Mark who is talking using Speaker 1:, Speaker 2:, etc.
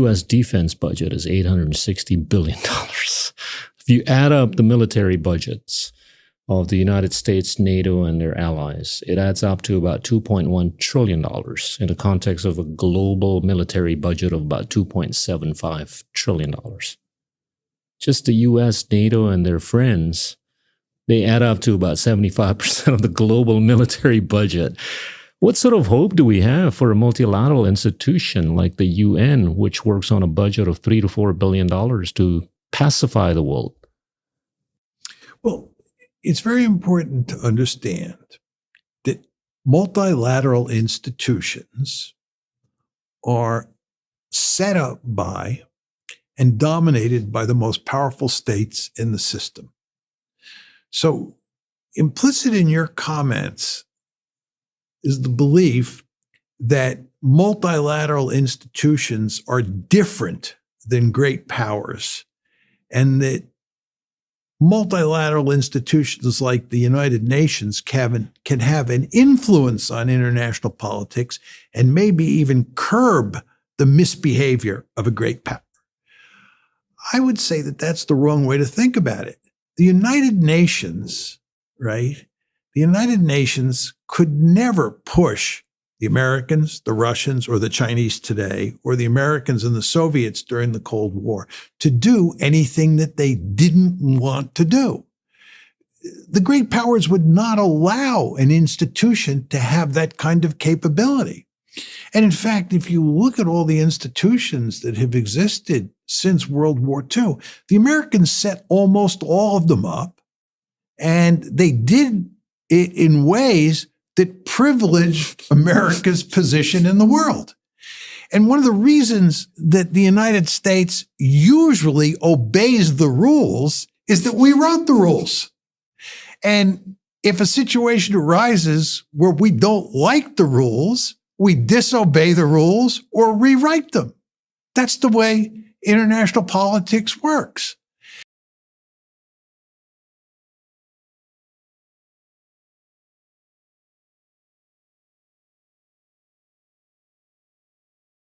Speaker 1: U.S. defense budget is $860 billion. If you add up the military budgets of the United States, NATO, and their allies, it adds up to about $2.1 trillion in the context of a global military budget of about $2.75 trillion. Just the U.S., NATO, and their friends, they add up to about 75% of the global military budget. What sort of hope do we have for a multilateral institution like the UN, which works on a budget of $3 to $4 billion to pacify the world?
Speaker 2: Well, it's very important to understand that multilateral institutions are set up by and dominated by the most powerful states in the system. So implicit in your comments is the belief that multilateral institutions are different than great powers, and that multilateral institutions like the United Nations can have an influence on international politics and maybe even curb the misbehavior of a great power. I would say that that's the wrong way to think about it. The United Nations, right? The United Nations could never push the Americans, the Russians, or the Chinese today, or the Americans and the Soviets during the Cold War to do anything that they didn't want to do. The great powers would not allow an institution to have that kind of capability. And in fact, if you look at all the institutions that have existed since World War II, the Americans set almost all of them up, and they did it in ways that privileged America's position in the world. And one of the reasons that the United States usually obeys the rules is that we wrote the rules. And if a situation arises where we don't like the rules, we disobey the rules or rewrite them. That's the way international politics works.